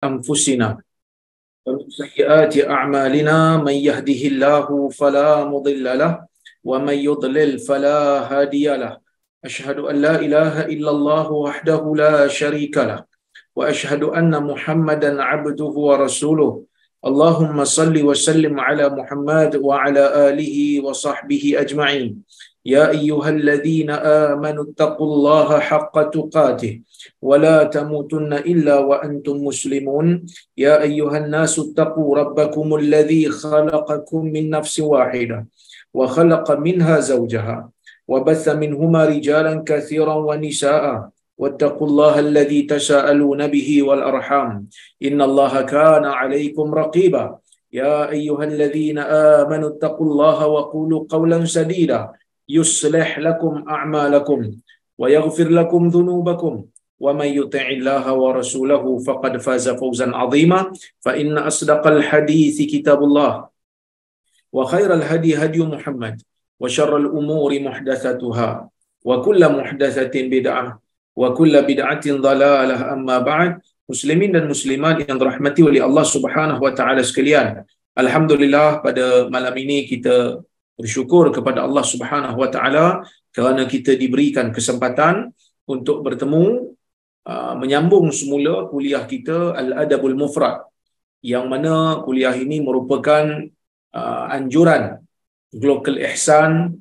أنفسنا ومن سيئات أعمالنا من يهده الله فلا مضل له ومن يضلل فلا هادي له أشهد أن لا إله إلا الله وحده لا شريك له وأشهد أن محمدا عبده ورسوله اللهم صل وسلم على محمد وعلى آله وصحبه أجمعين يا أيها الذين آمنوا اتقوا الله حق تقاته ولا تموتن إلا وأنتم مسلمون يا أيها الناس اتقوا ربكم الذي خلقكم من نفس واحدة وخلق منها زوجها وبث منهما رجالا كثيرا ونساء واتقوا الله الذي تساءلون به والأرحام إن الله كان عليكم رقيبا يا أيها الذين آمنوا اتقوا الله وقولوا قولا سديدا يصلح لكم أعمالكم ويغفر لكم ذنوبكم ومن يطع الله ورسوله فقد فاز فوزا عظيما فإن أصدق الحديث كتاب الله وخير الهدي هدي محمد وشر الأمور محدثاتها وكل محدثة بدعة وكل بدعة ضلالة أما بعد muslimin dan muslimat yang dirahmati oleh Allah Subhanahu wa taala sekalian. Alhamdulillah pada malam ini kita bersyukur kepada Allah Subhanahu wa taala kerana kita diberikan kesempatan untuk bertemu menyambung semula kuliah kita Al-Adabul Mufrad, yang mana kuliah ini merupakan anjuran Global Ihsan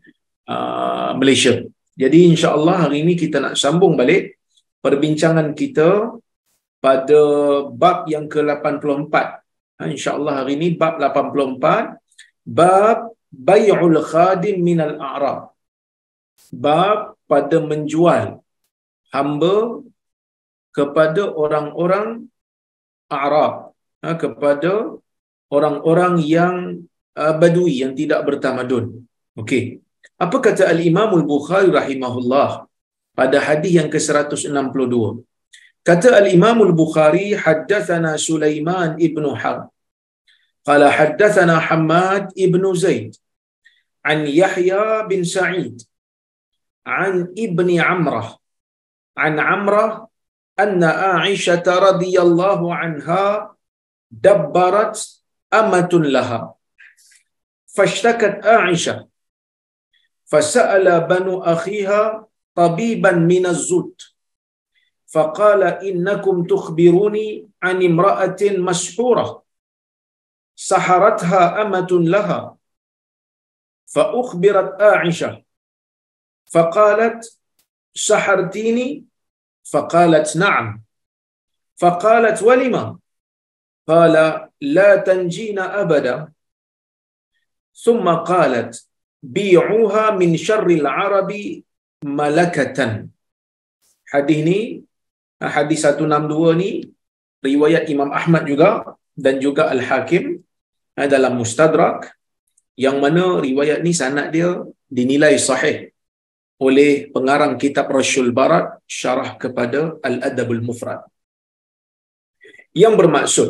Malaysia. Jadi insya-Allah hari ini kita nak sambung balik perbincangan kita pada bab yang ke-84. Insya-Allah hari ini bab 84, bab bai'ul khadim minal a'rab. Bab pada menjual hamba kepada orang-orang Arab, kepada orang-orang yang badui, yang tidak bertamadun. Okey. Apa kata Al-Imam Al-Bukhari rahimahullah pada hadis yang ke-162? Kata Al-Imam Al-Bukhari, haddatsana Sulaiman ibn Harb qala haddatsana Hammad ibn Zaid an Yahya bin Sa'id an ibni Amrah an Amrah anna Aisyah radhiyallahu anha dabbarat amatun laha fashtakat Aisyah fasa'ala banu akhiha tabiban min az-zut faqala innakum tukhbiruni an imra'atin mashhurah saharatha amatun laha fa ukhbirat Aisyah faqalat sahartini faqalat na'am faqalat walima qala la tanjina abada thumma qalat bi'uha min syarril arabi malakatan. Hadis ni, hadis 162 ni riwayat Imam Ahmad juga dan juga Al-Hakim dalam Mustadrak, yang mana riwayat ni sanad dia dinilai sahih oleh pengarang kitab Rasyul Barat syarah kepada Al-Adabul Mufrad. Yang bermaksud,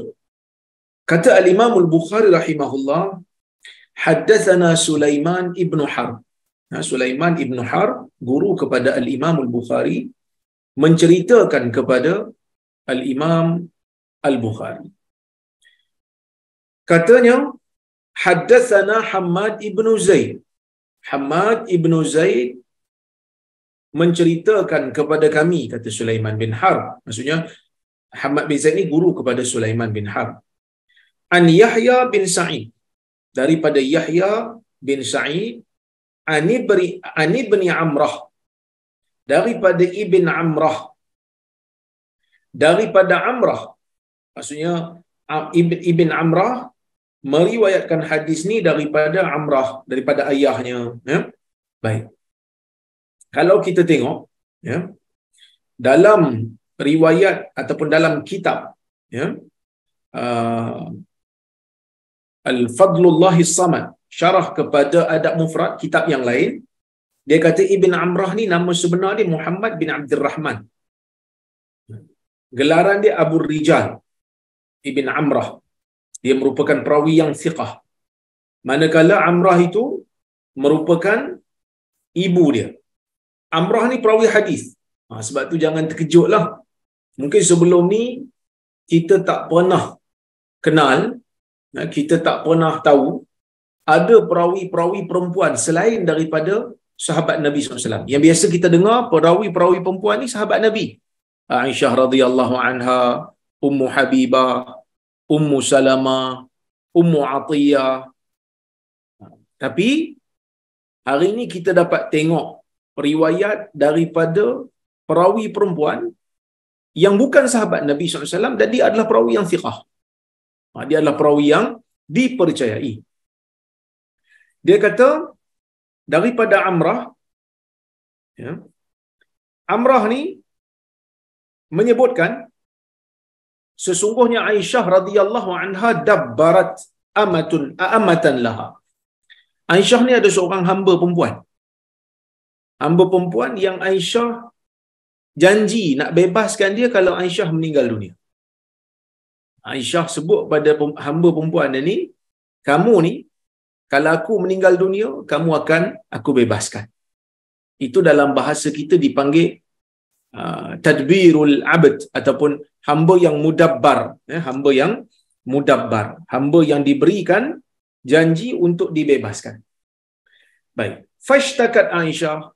kata Al-Imam Al-Bukhari rahimahullah, haddatsana Sulaiman ibn Harb. Sulaiman ibn Harb, guru kepada Al-Imam Al-Bukhari, menceritakan kepada Al-Imam Al-Bukhari. Katanya, haddatsana Hammad ibn Zaid. Hammad ibn Zaid menceritakan kepada kami, kata Sulaiman bin Harb. Maksudnya, Hammad bin Zaid ni guru kepada Sulaiman bin Harb. An Yahya bin Sa'id, daripada Yahya bin Sa'id, an ibni Amrah, daripada Ibn Amrah, daripada Amrah. Maksudnya Ibn Amrah meriwayatkan hadis ni daripada Amrah, daripada ayahnya. Baik. Kalau kita tengok, dalam riwayat ataupun dalam kitab, Al-Fadlullahis Samad, syarah kepada Adab Mufrad, kitab yang lain, dia kata Ibn Amrah ni nama sebenar dia Muhammad bin Abdul Rahman. Gelaran dia Abu Rijal. Ibn Amrah, dia merupakan perawi yang thiqah. Manakala Amrah itu merupakan ibu dia. Amrah ni perawi hadis. Sebab tu jangan terkejutlah. Mungkin sebelum ni kita tak pernah kenal, kita tak pernah tahu ada perawi-perawi perempuan selain daripada sahabat Nabi SAW. Yang biasa kita dengar perawi-perawi perempuan ni sahabat Nabi. Aisyah radhiyallahu anha, Ummu Habibah, Ummu Salamah, Ummu Atiyah. Tapi hari ini kita dapat tengok riwayat daripada perawi perempuan yang bukan sahabat Nabi SAW dan dia adalah perawi yang thiqah. Dia adalah perawi yang dipercayai. Dia kata daripada Amrah, ya, Amrah ni menyebutkan sesungguhnya Aisyah radhiyallahu anha dabbarat amatan laha. Aisyah ni ada seorang hamba perempuan. Hamba perempuan yang Aisyah janji nak bebaskan dia kalau Aisyah meninggal dunia. Aisyah sebut pada hamba perempuan dia ni, kamu ni kalau aku meninggal dunia, kamu akan aku bebaskan. Itu dalam bahasa kita dipanggil tadbirul abd ataupun hamba yang mudabbar, hamba yang mudabbar, hamba yang diberikan janji untuk dibebaskan. Baik, fashtakat Aisyah,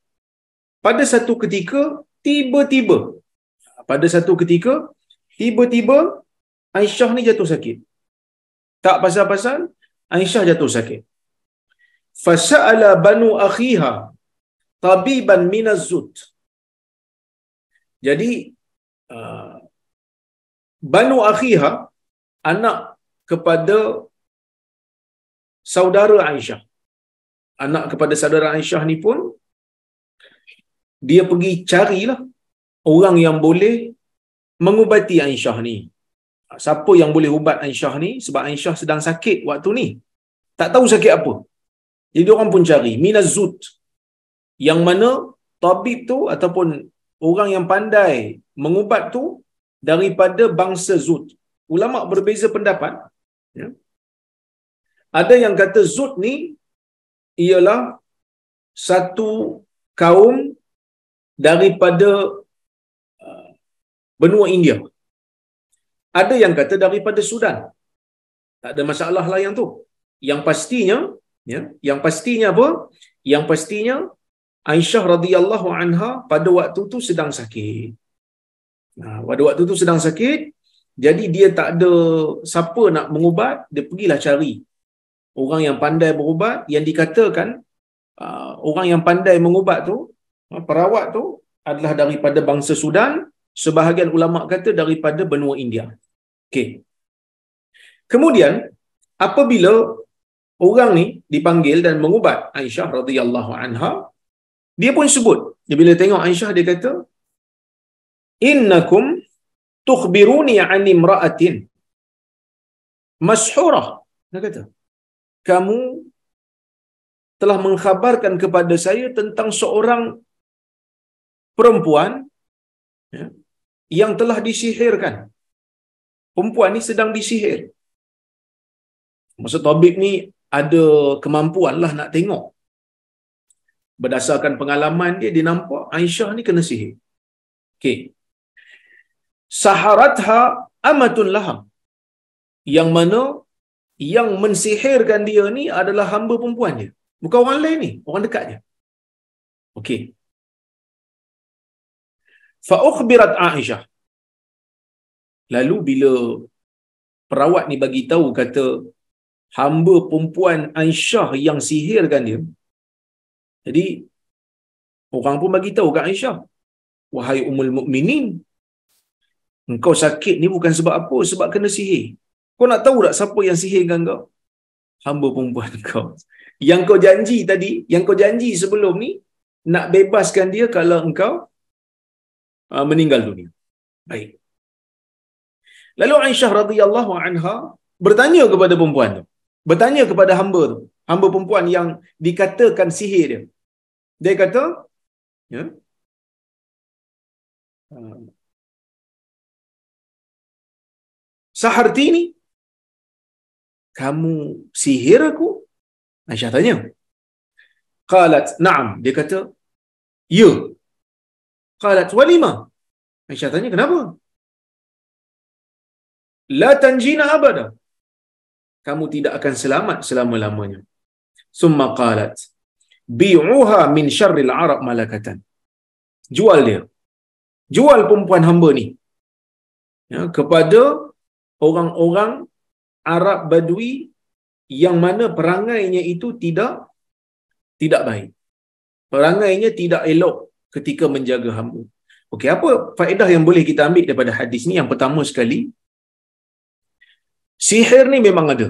pada satu ketika tiba-tiba Aisyah ni jatuh sakit. Tak pasal-pasal Aisyah jatuh sakit. Fasa'ala banu akhiha tabiban minaz zut. Jadi banu akhiha, anak kepada saudara Aisyah. Anak kepada saudara Aisyah ni pun dia pergi carilah orang yang boleh mengubati Aisyah ni. Siapa yang boleh ubat Aisyah ni, sebab Aisyah sedang sakit waktu ni. Tak tahu sakit apa. Jadi orang pun cari minaz zut, yang mana tabib tu ataupun orang yang pandai mengubat tu daripada bangsa Zut. Ulama berbeza pendapat, ya. Ada yang kata Zut ni ialah satu kaum daripada benua India. Ada yang kata daripada Sudan. Tak ada masalah lah yang tu. Yang pastinya, ya, yang pastinya apa? Yang pastinya Aisyah radhiyallahu anha pada waktu tu sedang sakit. Pada waktu tu sedang sakit, jadi dia tak ada siapa nak mengubat, dia pergilah cari orang yang pandai berubat, yang dikatakan orang yang pandai mengubat tu, perawat tu adalah daripada bangsa Sudan, sebahagian ulama kata daripada benua India. Okey. Kemudian apabila orang ni dipanggil dan mengubat Aisyah radhiyallahu anha, dia pun sebut, dia bila tengok Aisyah dia kata, innakum tukhbiruni an imra'atin mashhurah. Dia kata, kamu telah mengkhabarkan kepada saya tentang seorang perempuan, ya, yang telah disihirkan. Perempuan ni sedang disihir. Maksud tabib ni ada kemampuan lah nak tengok. Berdasarkan pengalaman dia, dia nampak Aisyah ni kena sihir. Okey. Saharatha amatun laham. Yang mana yang mensihirkan dia ni adalah hamba perempuan dia. Bukan orang lain ni, orang dekat dia. Okey. Fa ukhbirat Aisyah. Lalu bila perawat ni bagi tahu, kata hamba perempuan Aisyah yang sihirkan dia. Jadi orang pun bagi tahu kat Aisyah, wahai Ummul Mukminin, engkau sakit ni bukan sebab apa, sebab kena sihir. Kau nak tahu tak siapa yang sihirkan kau? Hamba perempuan kau. Yang kau janji tadi, yang kau janji sebelum ni, nak bebaskan dia kalau engkau meninggal dunia. Baik. Lalu Aisyah radhiyallahu anha bertanya kepada perempuan tu. Bertanya kepada hamba tu. Hamba perempuan yang dikatakan sihir dia. Dia kata, ya, Sahartini, kamu sihir aku? Aisyah tanya. Qalat, na'am. Dia kata, ya. Qalat, walima? Aisyah tanya, kenapa? la tanjina abada. Kamu tidak akan selamat selama-lamanya. Summa qalat, bi'uha min syarril arab malakatan. Jual dia. Jual perempuan hamba ni, ya, kepada orang-orang Arab Badui yang mana perangainya itu tidak baik. Perangainya tidak elok ketika menjaga hamba. Okey, apa faedah yang boleh kita ambil daripada hadis ni? Yang pertama sekali, sihir ni memang ada.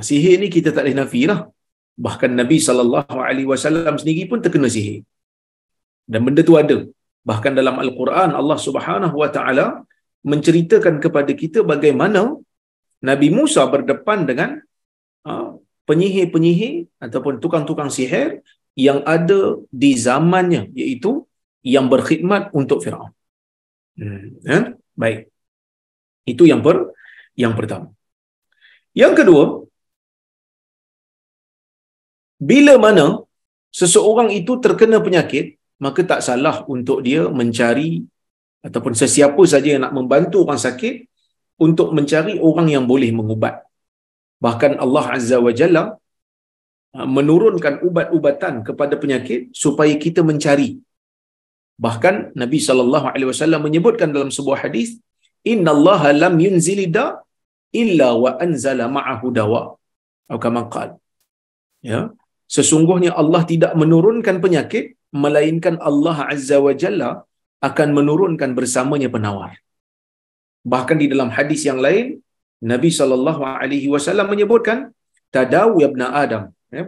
Sihir ni kita tak boleh nafilah. Bahkan Nabi SAW sendiri pun terkena sihir. Dan benda tu ada. Bahkan dalam Al-Quran Allah Subhanahu Wa Taala menceritakan kepada kita bagaimana Nabi Musa berdepan dengan penyihir-penyihir ataupun tukang-tukang sihir yang ada di zamannya, iaitu yang berkhidmat untuk Firaun. Baik. Itu yang pertama. Yang kedua, bila mana seseorang itu terkena penyakit, maka tak salah untuk dia mencari ataupun sesiapa saja yang nak membantu orang sakit untuk mencari orang yang boleh mengubat. Bahkan Allah Azza wa Jalla menurunkan ubat-ubatan kepada penyakit supaya kita mencari. Bahkan Nabi SAW menyebutkan dalam sebuah hadis, innallaha lam yunzilida illa wa anzala ma'ahu dawa. Atau kama qala. Ya, sesungguhnya Allah tidak menurunkan penyakit melainkan Allah Azza wa Jalla akan menurunkan bersamanya penawar. Bahkan di dalam hadis yang lain Nabi SAW menyebutkan tadawu ya ibna Adam, ya,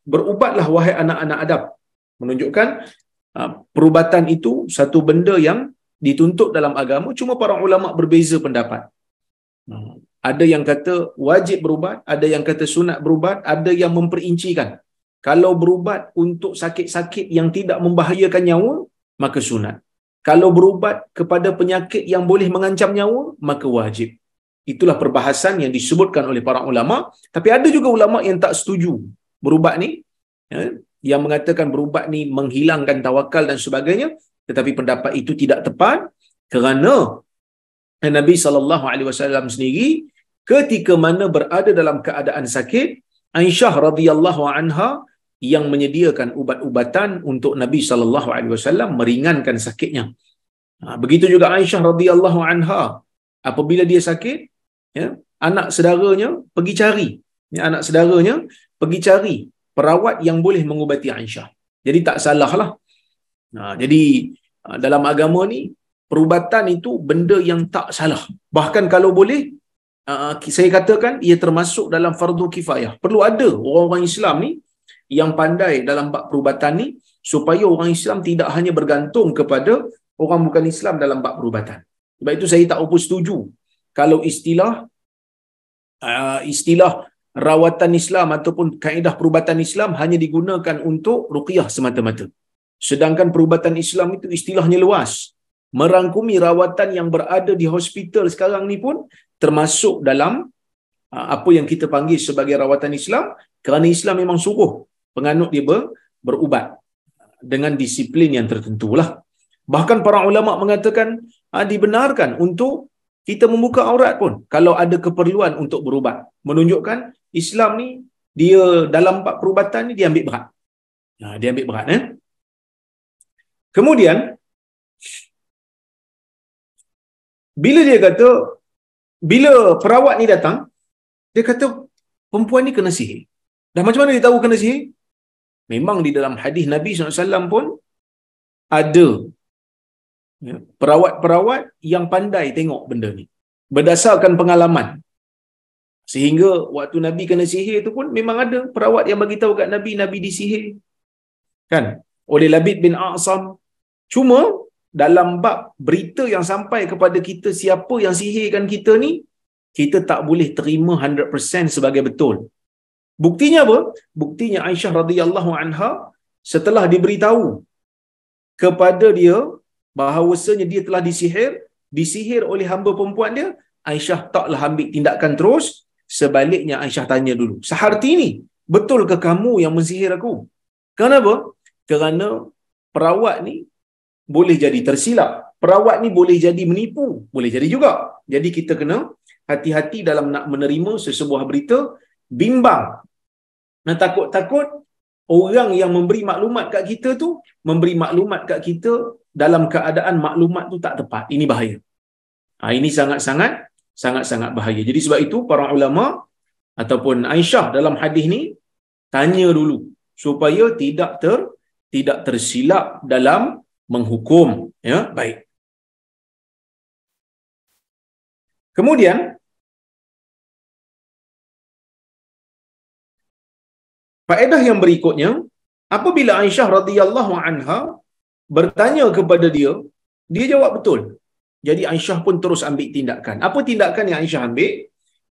berubatlah wahai anak-anak Adam. Menunjukkan perubatan itu satu benda yang dituntut dalam agama, cuma para ulama berbeza pendapat. Ada yang kata wajib berubat, ada yang kata sunat berubat, ada yang memperincikan. Kalau berubat untuk sakit-sakit yang tidak membahayakan nyawa, maka sunat. Kalau berubat kepada penyakit yang boleh mengancam nyawa, maka wajib. Itulah perbahasan yang disebutkan oleh para ulama. Tapi ada juga ulama yang tak setuju berubat ni, ya, yang mengatakan berubat ni menghilangkan tawakal dan sebagainya. Tetapi pendapat itu tidak tepat, kerana Nabi SAW sendiri ketika mana berada dalam keadaan sakit, Aisyah radhiyallahu anha yang menyediakan ubat-ubatan untuk Nabi SAW meringankan sakitnya. Begitu juga Aisyah radhiyallahu anha, apabila dia sakit, ya, anak saudaranya pergi cari, ya, anak saudaranya pergi cari perawat yang boleh mengubati Aisyah. Jadi tak salahlah. Jadi dalam agama ni perubatan itu benda yang tak salah. Bahkan kalau boleh, saya katakan ia termasuk dalam fardu kifayah. Perlu ada orang-orang Islam ni yang pandai dalam bab perubatan ni, supaya orang Islam tidak hanya bergantung kepada orang bukan Islam dalam bab perubatan. Sebab itu saya tak apa setuju kalau istilah rawatan Islam ataupun kaedah perubatan Islam hanya digunakan untuk ruqyah semata-mata. Sedangkan perubatan Islam itu istilahnya luas, merangkumi rawatan yang berada di hospital sekarang ni pun termasuk dalam apa yang kita panggil sebagai rawatan Islam, kerana Islam memang suruh penganut dia berubat dengan disiplin yang tertentulah. Bahkan para ulama mengatakan dibenarkan untuk kita membuka aurat pun kalau ada keperluan untuk berubat. Menunjukkan Islam ni dia dalam bab perubatan ni dia ambil berat. Dia ambil berat. Kemudian bila dia kata, bila perawat ni datang, dia kata perempuan ni kena sihir. Dah macam mana dia tahu kena sihir? Memang di dalam hadis Nabi SAW pun ada, ya, perawat-perawat yang pandai tengok benda ni berdasarkan pengalaman. Sehingga waktu Nabi kena sihir tu pun memang ada perawat yang bagi tahu kat Nabi, Nabi disihir, kan, oleh Labid bin A'sam. Cuma dalam bab berita yang sampai kepada kita siapa yang sihirkan kita ni, kita tak boleh terima 100% sebagai betul. Buktinya apa? Buktinya Aisyah radhiyallahu anha setelah diberitahu kepada dia bahawasanya dia telah disihir oleh hamba perempuan dia, Aisyah taklah ambil tindakan terus. Sebaliknya Aisyah tanya dulu, Saharti ni, betul ke kamu yang mensihir aku? Kenapa? Kerana perawat ni boleh jadi tersilap. Perawat ni boleh jadi menipu, boleh jadi juga. Jadi kita kena hati-hati dalam nak menerima sesebuah berita, bimbang. Nah, takut-takut orang yang memberi maklumat kat kita tu memberi maklumat kat kita dalam keadaan maklumat tu tak tepat. Ini bahaya. Ini sangat-sangat bahaya. Jadi sebab itu para ulama ataupun Aisyah dalam hadis ni tanya dulu supaya tidak tersilap dalam menghukum, ya. Baik. Kemudian faedah yang berikutnya, apabila Aisyah radhiyallahu anha bertanya kepada dia, dia jawab betul. Jadi Aisyah pun terus ambil tindakan. Apa tindakan yang Aisyah ambil?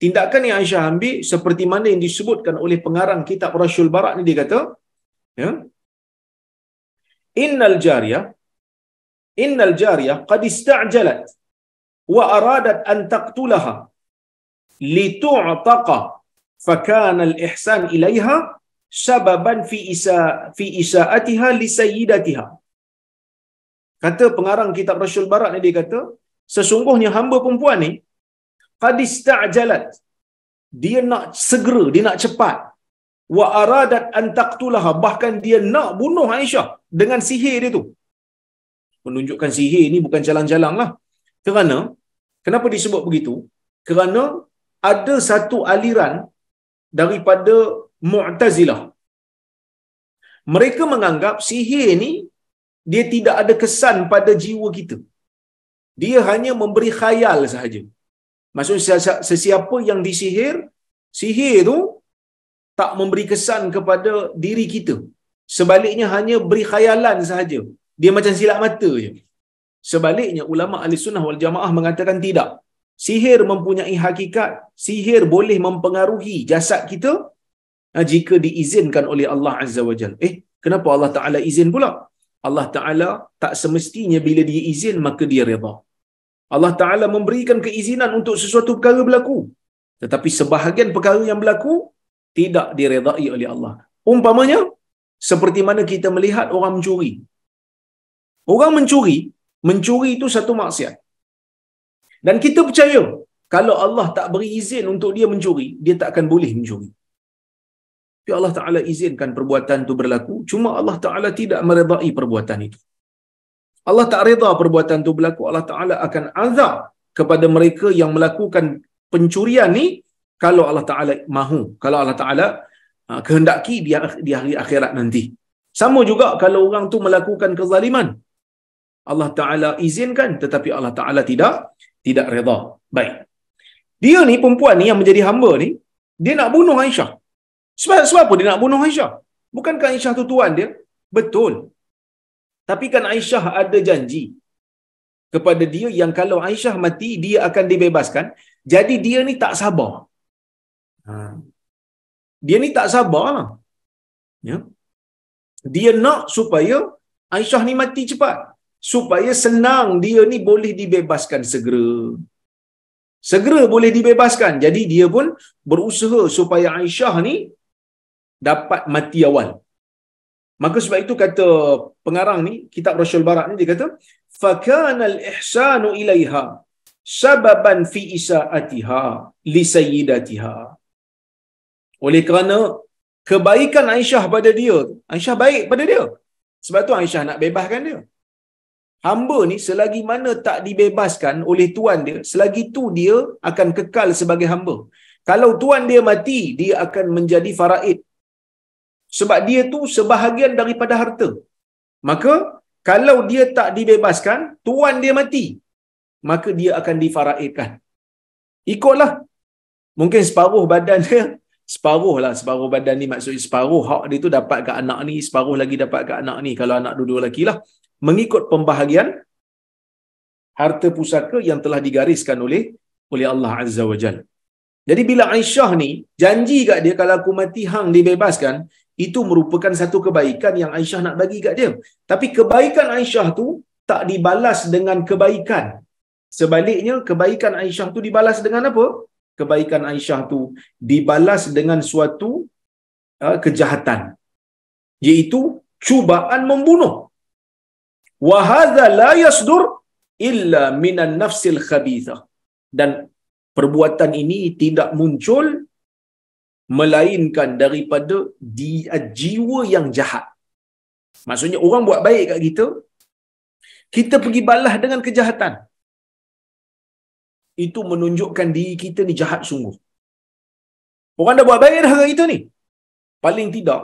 Tindakan yang Aisyah ambil seperti mana yang disebutkan oleh pengarang kitab Rasyul Barak ni, dia kata, ya, Innal jariyah qad ista'jalat wa aradat an taqtulaha litu'taqa fakana al-ihsan ilaiha sababan fi isaatiha li sayyidatiha. Kata pengarang kitab Rasyul Barak ni, dia kata, sesungguhnya hamba perempuan ni qad ista'jalat, dia nak segera, dia nak cepat, wa aradat an taqtulaha, bahkan dia nak bunuh Aisyah dengan sihir dia tu. Menunjukkan sihir ni bukan jalan-jalan lah. Kenapa disebut begitu? Kerana ada satu aliran daripada Mu'tazilah. Mereka menganggap sihir ni dia tidak ada kesan pada jiwa kita. Dia hanya memberi khayal sahaja. Maksudnya sesiapa yang disihir, sihir tu tak memberi kesan kepada diri kita. Sebaliknya hanya beri khayalan sahaja. Dia macam silap mata je. Sebaliknya ulama ahli sunnah wal jamaah mengatakan tidak. Sihir mempunyai hakikat. Sihir boleh mempengaruhi jasad kita jika diizinkan oleh Allah Azza wa Jalla. Kenapa Allah Ta'ala izin pula? Allah Ta'ala tak semestinya bila dia izin maka dia redha. Allah Ta'ala memberikan keizinan untuk sesuatu perkara berlaku. Tetapi sebahagian perkara yang berlaku tidak diredai oleh Allah. Umpamanya, seperti mana kita melihat orang mencuri. Orang mencuri itu satu maksiat. Dan kita percaya, kalau Allah tak beri izin untuk dia mencuri, dia tak akan boleh mencuri. Tapi Allah Ta'ala izinkan perbuatan itu berlaku, cuma Allah Ta'ala tidak meredai perbuatan itu. Allah tak reda perbuatan itu berlaku, Allah Ta'ala akan azab kepada mereka yang melakukan pencurian ni, kalau Allah Ta'ala mahu, kalau Allah Ta'ala kehendaki di hari akhirat nanti. Sama juga kalau orang tu melakukan kezaliman, Allah Ta'ala izinkan tetapi Allah Ta'ala tidak reda. Baik. Dia ni, perempuan ni yang menjadi hamba ni, dia nak bunuh Aisyah. Sebab apa dia nak bunuh Aisyah? Bukankah Aisyah tu tuan dia? Betul. Tapi kan Aisyah ada janji kepada dia yang kalau Aisyah mati, dia akan dibebaskan. Jadi dia ni tak sabar. Dia ni tak sabar lah. Ya. Dia nak supaya Aisyah ni mati cepat. Supaya senang dia ni boleh dibebaskan segera. Segera boleh dibebaskan. Jadi dia pun berusaha supaya Aisyah ni dapat mati awal. Maka sebab itu kata pengarang ni, kitab Rasyul Barak ni, dia kata, فَكَانَ الْإِحْسَانُ إِلَيْهَا سَبَبًا فِي إِسَاءَتِهَا لِسَيِّدَتِهَا. Oleh kerana kebaikan Aisyah pada dia, Aisyah baik pada dia. Sebab tu Aisyah nak bebaskan dia. Hamba ni selagi mana tak dibebaskan oleh tuan dia, selagi tu dia akan kekal sebagai hamba. Kalau tuan dia mati, dia akan menjadi faraid. Sebab dia tu sebahagian daripada harta. Maka kalau dia tak dibebaskan, tuan dia mati, maka dia akan difaraidkan. Ikutlah. Mungkin separuh badan dia, separuh badan ni maksudnya separuh hak dia tu dapat kat anak ni, separuh lagi dapat kat anak ni, kalau anak dua-dua lelaki lah. Mengikut pembahagian harta pusaka yang telah digariskan oleh Allah Azza wa Jalla. Jadi bila Aisyah ni janji kat dia, kalau aku mati hang dibebaskan, itu merupakan satu kebaikan yang Aisyah nak bagi kat dia. Tapi kebaikan Aisyah tu tak dibalas dengan kebaikan. Sebaliknya, kebaikan Aisyah tu dibalas dengan apa? Kebaikan Aisyah tu dibalas dengan suatu kejahatan, iaitu cubaan membunuh. Wa hadza la yasdur illa minan nafsil khabithah. Dan perbuatan ini tidak muncul melainkan daripada jiwa yang jahat. Maksudnya orang buat baik kat kita, kita pergi balas dengan kejahatan. Itu menunjukkan diri kita ni jahat sungguh. Orang dah buat baik dah kat kita ni. Paling tidak,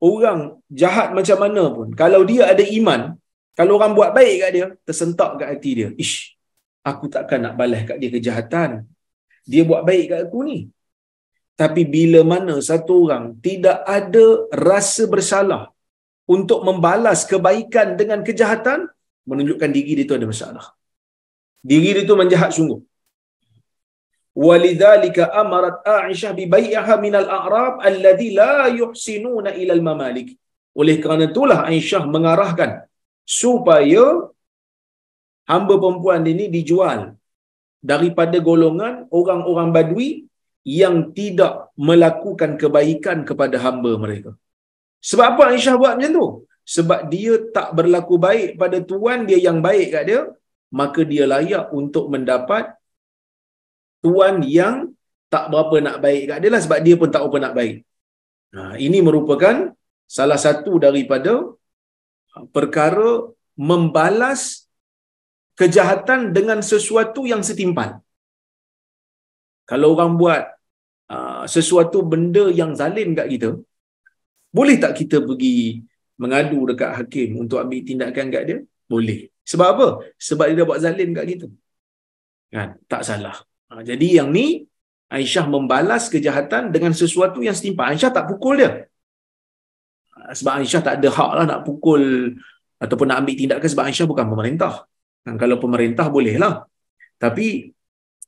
orang jahat macam mana pun, kalau dia ada iman, kalau orang buat baik kat dia, tersentak kat hati dia. Ish, aku takkan nak balas kat dia kejahatan. Dia buat baik kat aku ni. Tapi bila mana satu orang tidak ada rasa bersalah untuk membalas kebaikan dengan kejahatan, menunjukkan diri dia tu ada masalah. Diri dia tu menjahat sungguh. Walidzalika amarat Aisyah bi bai'aha minal a'rab alladhi la yuhsinuna ila al-mamalik. Oleh kerana itulah Aisyah mengarahkan supaya hamba perempuan ini dijual daripada golongan orang-orang Badui yang tidak melakukan kebaikan kepada hamba mereka. Sebab apa Aisyah buat macam tu? Sebab dia tak berlaku baik pada tuan dia yang baik kat dia, maka dia layak untuk mendapat tuan yang tak berapa nak baik kat dia lah, sebab dia pun tak berapa nak baik. Ini merupakan salah satu daripada perkara membalas kejahatan dengan sesuatu yang setimpal. Kalau orang buat sesuatu benda yang zalim kat kita, boleh tak kita pergi mengadu dekat hakim untuk ambil tindakan kat dia? Boleh. Sebab apa? Sebab dia dah buat zalim kat kita. Kan? Tak salah. Jadi yang ni Aisyah membalas kejahatan dengan sesuatu yang setimpal. Aisyah tak pukul dia. Sebab Aisyah tak ada hak lah nak pukul ataupun nak ambil tindakan, sebab Aisyah bukan pemerintah. Kalau pemerintah boleh lah. Tapi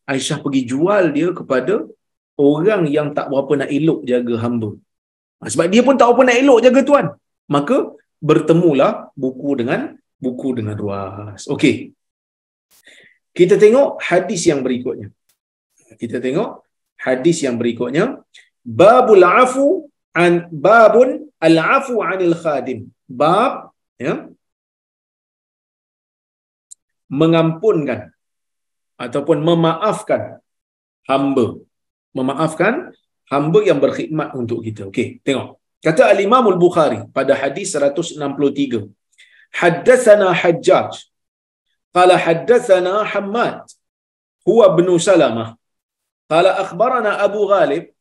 Aisyah pergi jual dia kepada orang yang tak berapa nak elok jaga hamba. Sebab dia pun tak berapa nak elok jaga tuan. Maka bertemulah buku dengan ruas. Okey. Kita tengok hadis yang berikutnya. Babul al-afu 'anil khadim. Bab mengampunkan ataupun memaafkan hamba yang berkhidmat untuk kita. Okey, tengok. Kata al-Imam al-Bukhari pada hadis 163. Haddatsana Hajjaj qala haddatsana Hammad huwa ibn Salamah qala akhbarana Abu Ghalib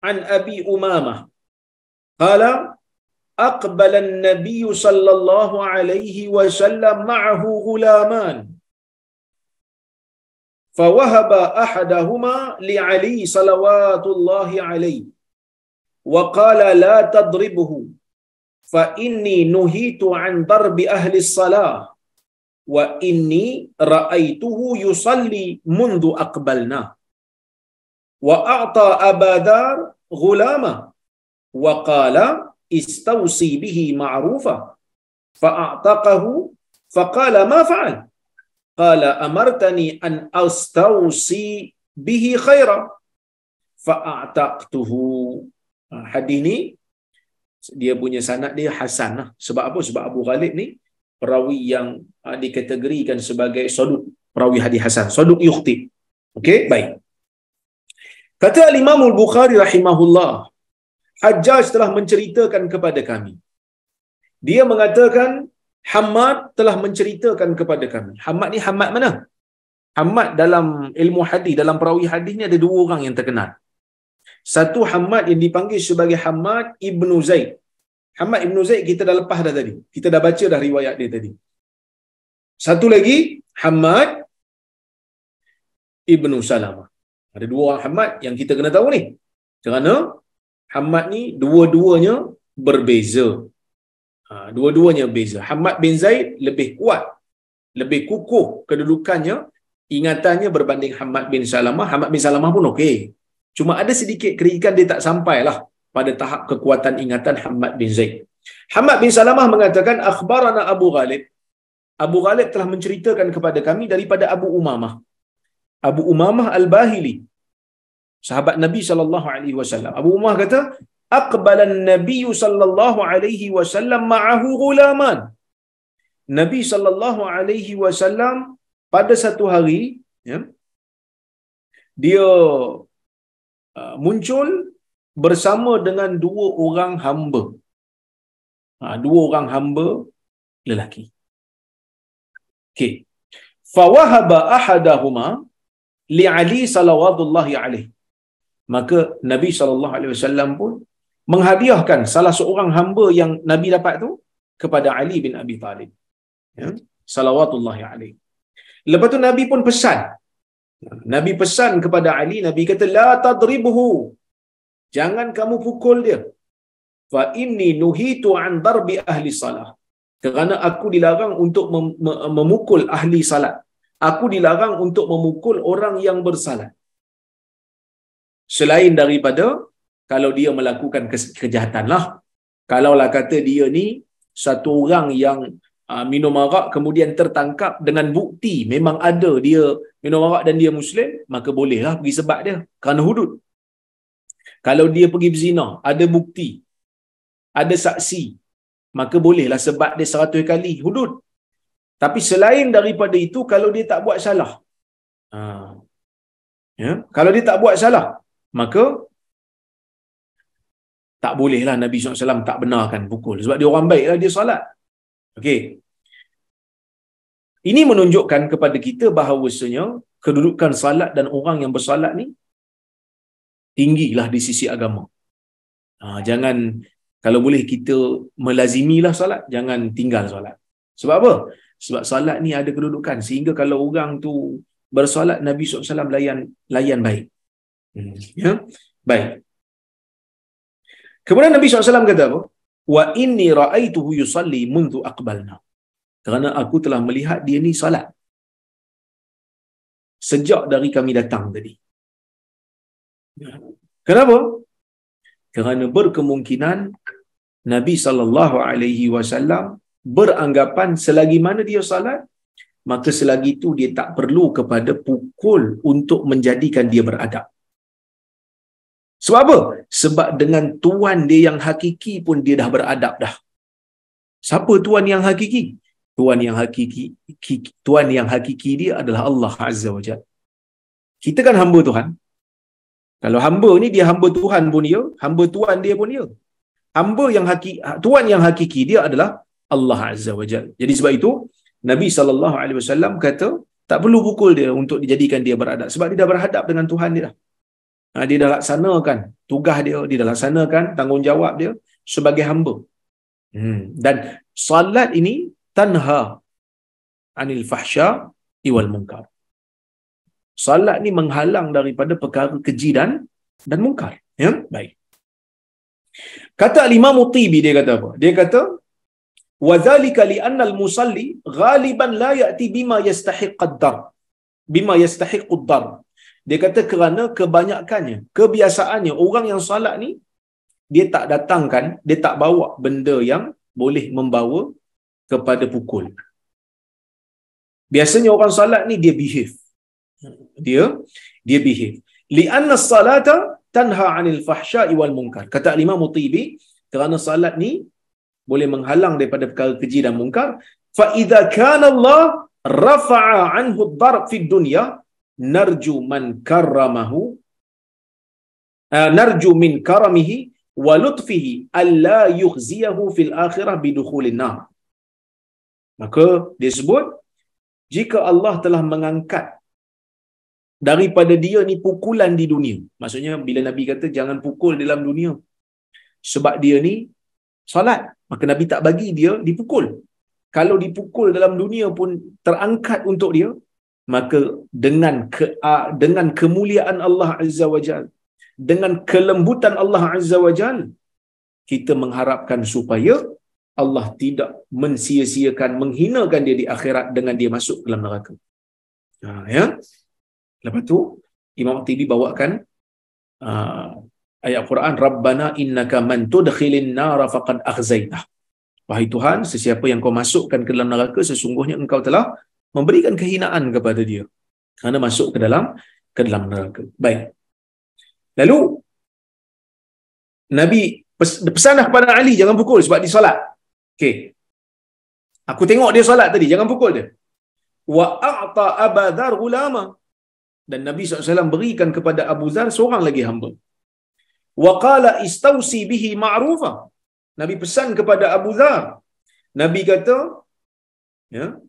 an Abi Umamah qala aqbala an-nabiy sallallahu alaihi wasallam ma'ahu ghulaman فوهب أحدهما لعلي صلوات الله عليه وقال لا تضربه فإني نهيت عن ضرب أهل الصلاة وإني رأيته يصلي منذ أقبلنا وأعطى أبا دار غلامه وقال استوصي به معروفا فأعتقه فقال ما فعل قال أمرتني أن أستوصي به خيرا فأعتقته. Hadis ni dia punya sanad dia hasan lah. Sebab apa? Sebab Abu Ghalib ni perawi yang dikategorikan sebagai saduk, perawi hadis hasan, saduk yukhti. Okey, baik. Kata Imam Al-Bukhari rahimahullah, Hajjaj telah menceritakan kepada kami. Dia mengatakan Hammad telah menceritakan kepada kami. Hammad ni Hammad mana? Hammad dalam ilmu hadis, dalam perawi hadis ni ada dua orang yang terkenal. Satu Hammad yang dipanggil sebagai Hammad Ibnu Zaid. Hammad Ibnu Zaid kita dah lepas dah tadi. Kita dah baca dah riwayat dia tadi. Satu lagi Hammad Ibnu Salamah. Ada dua orang Hammad yang kita kena tahu ni. Kerana Hammad ni dua-duanya berbeza. Dua-duanya beza. Hammad bin Zaid lebih kuat, lebih kukuh kedudukannya, ingatannya berbanding Hammad bin Salamah. Hammad bin Salamah pun okey. Cuma ada sedikit kerikan dia tak sampailah pada tahap kekuatan ingatan Hammad bin Zaid. Hammad bin Salamah mengatakan akhbarana Abu Ghalib. Abu Ghalib telah menceritakan kepada kami daripada Abu Umamah. Abu Umamah Al-Bahili, sahabat Nabi sallallahu alaihi wasallam. Abu Umamah kata aqbala an-nabiy sallallahu alaihi wasallam ma'ahu ghulaman. Nabi sallallahu alaihi wasallam pada satu hari, ya, dia muncul bersama dengan dua orang hamba. Dua orang hamba lelaki. Okey. Fawahaba ahadahuma li Ali sallallahu alaihi. Maka Nabi sallallahu alaihi wasallam pun menghadiahkan salah seorang hamba yang Nabi dapat tu kepada Ali bin Abi Talib. Ya, salawatullahi alaihi. Lepas tu Nabi pun pesan. Nabi pesan kepada Ali, Nabi kata la tadribhu. Jangan kamu pukul dia. Fa inni nuhitu an darbi ahli salah. Kerana aku dilarang untuk memukul ahli salat. Aku dilarang untuk memukul orang yang bersalat. Selain daripada kalau dia melakukan kejahatan lah. Kalaulah kata dia ni satu orang yang minum arak kemudian tertangkap dengan bukti memang ada dia minum arak dan dia Muslim, maka bolehlah pergi sebat dia kerana hudud. Kalau dia pergi berzina, ada bukti, ada saksi, maka bolehlah sebat dia 100 kali, hudud. Tapi selain daripada itu, kalau dia tak buat salah, ya, kalau dia tak buat salah, maka tak bolehlah Nabi SAW tak benarkan pukul. Sebab dia orang baik lah, dia salat. Okey. Ini menunjukkan kepada kita bahawasanya kedudukan salat dan orang yang bersalat ni tinggilah di sisi agama. Jangan, kalau boleh kita melazimilah salat, jangan tinggal salat. Sebab apa? Sebab salat ni ada kedudukan sehingga kalau orang tu bersalat, Nabi SAW layan baik. Ya? Baik. Kemudian Nabi SAW kata apa? Wa inni ra'aituhu yusalli mundu aqbalna. Kerana aku telah melihat dia ni salat sejak dari kami datang tadi. Kenapa? Kerana berkemungkinan Nabi SAW beranggapan selagi mana dia salat, maka selagi itu dia tak perlu kepada pukul untuk menjadikan dia beradab. Sebab apa? Sebab dengan tuan dia yang hakiki pun dia dah beradab dah. Siapa tuan yang hakiki? Tuan yang hakiki dia adalah Allah Azza wa Jalla. Kita kan hamba Tuhan. Kalau hamba ni dia hamba Tuhan pun dia, hamba tuan dia pun dia. Tuan yang hakiki dia adalah Allah Azza wa Jalla. Jadi sebab itu Nabi SAW kata tak perlu pukul dia untuk dijadikan dia beradab sebab dia dah berhadap dengan Tuhan dia dah. Dia dah laksanakan tugas dia dah laksanakan tanggungjawab dia sebagai hamba. Dan salat ini tanha anil fahsya wal munkar. Salat ni menghalang daripada perkara keji dan munkar. Ya, baik. Kata Imam Tibi, dia kata apa? Dia kata wa zalika li anna al musalli ghaliban la ya'ti bima yastahiq ad-dar. Dia kata kerana kebiasaannya orang yang salat ni dia tak datangkan, dia tak bawa benda yang boleh membawa kepada pukul. Biasanya orang salat ni dia behave. Dia behave. Li'anna as-salata tanha 'anil fahsya'i wal munkar. Kata Imam Tibi, kerana salat ni boleh menghalang daripada perkara keji dan munkar. Fa idza kana Allah rafa'a 'anhu ad-darb fi dunya narju min karamihi wa lutfihi alla yukhziyahu fil akhirah bidukhulin nar. Maka dia sebut jika Allah telah mengangkat daripada dia ni pukulan di dunia. Maksudnya bila Nabi kata jangan pukul dalam dunia sebab dia ni salat, maka Nabi tak bagi dia dipukul. Kalau dipukul dalam dunia pun terangkat untuk dia, maka dengan kemuliaan Allah Azza wa Jalla, dengan kelembutan Allah Azza wa Jalla, kita mengharapkan supaya Allah tidak mensia-siakan, menghinakan dia di akhirat dengan dia masuk ke dalam neraka. Ya. Lepas tu Imam Tibi bawakan ayat Quran, Rabbana innaka man tudkhilin nara faqad akhzaitah. Wahai Tuhan, sesiapa yang kau masukkan ke dalam neraka, sesungguhnya engkau telah memberikan kehinaan kepada dia kerana masuk ke dalam neraka. Baik. Lalu Nabi pesanlah kepada Ali jangan pukul sebab dia solat. Okey. Aku tengok dia solat tadi, jangan pukul dia. Wa a'ta Abu Dzar ulama. Dan Nabi SAW berikan kepada Abu Dzar seorang lagi hamba. Wa qala istausi bihi ma'rufa. Nabi pesan kepada Abu Dzar. Nabi kata, ya,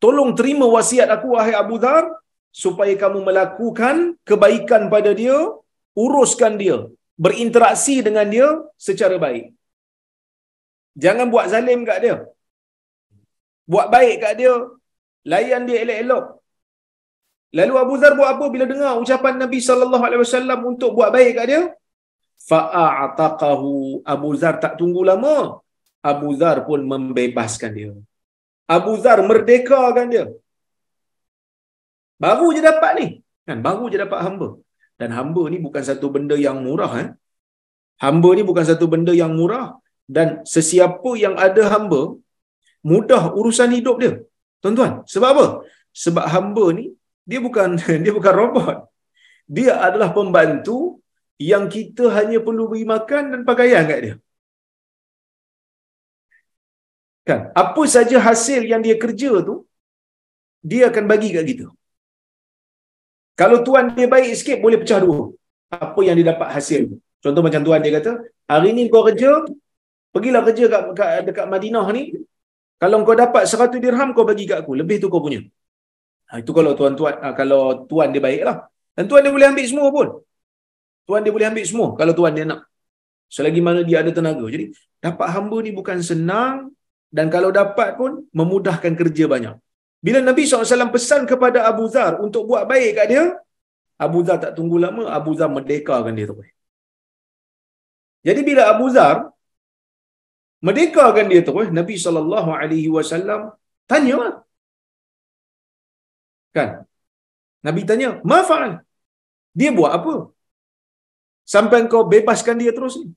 tolong terima wasiat aku wahai Abu Dzar supaya kamu melakukan kebaikan pada dia, uruskan dia, berinteraksi dengan dia secara baik. Jangan buat zalim kat dia. Buat baik kat dia, layan dia elok-elok. Lalu Abu Dzar buat apa bila dengar ucapan Nabi SAW untuk buat baik kat dia? Fa'ataqahu. Abu Dzar tak tunggu lama. Abu Dzar pun membebaskan dia. Abu Dzar merdekakan dia. Baru je dapat ni. Kan, baru je dapat hamba. Dan hamba ni bukan satu benda yang murah. Hamba ni bukan satu benda yang murah. Dan sesiapa yang ada hamba, mudah urusan hidup dia. Tuan-tuan, sebab apa? Sebab hamba ni, dia bukan robot. Dia adalah pembantu yang kita hanya perlu beri makan dan pakaian kat dia. Kan? Apa saja hasil yang dia kerja tu, dia akan bagi kat kita. Kalau tuan dia baik sikit, boleh pecah dua. Apa yang dia dapat hasil tu. Contoh macam tuan dia kata, hari ni kau kerja, pergilah kerja dekat Madinah ni. Kalau kau dapat 100 dirham, kau bagi kat aku. Lebih tu kau punya. Itu kalau kalau tuan dia baik lah. Dan tuan dia boleh ambil semua pun. Tuan dia boleh ambil semua kalau tuan dia nak. Selagi mana dia ada tenaga. Jadi, dapat hamba ni bukan senang. Dan kalau dapat pun, memudahkan kerja banyak. Bila Nabi SAW pesan kepada Abu Dzar untuk buat baik kat dia, Abu Dzar tak tunggu lama, Abu Dzar merdekakan dia terus. Jadi bila Abu Dzar merdekakan dia terus, Nabi SAW tanya. Kan? Nabi tanya, "Ma fa'al?" Dia buat apa? Sampai kau bebaskan dia terus ni.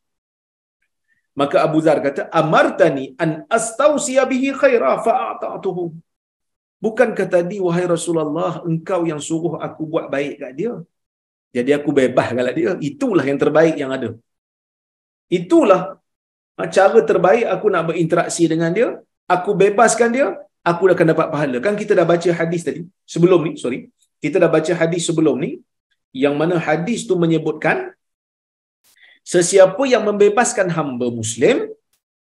Maka Abu Dzar kata, "Amartani an astausiya bihi khaira fa'ata'tuhu." Bukankah tadi wahai Rasulullah, engkau yang suruh aku buat baik kat dia? Jadi aku bebaskanlah dia. Itulah yang terbaik yang ada. Itulah cara terbaik aku nak berinteraksi dengan dia. Aku bebaskan dia, aku akan dapat pahala. Kan kita dah baca hadis tadi. Kita dah baca hadis sebelum ni. Yang mana hadis tu menyebutkan, sesiapa yang membebaskan hamba Muslim,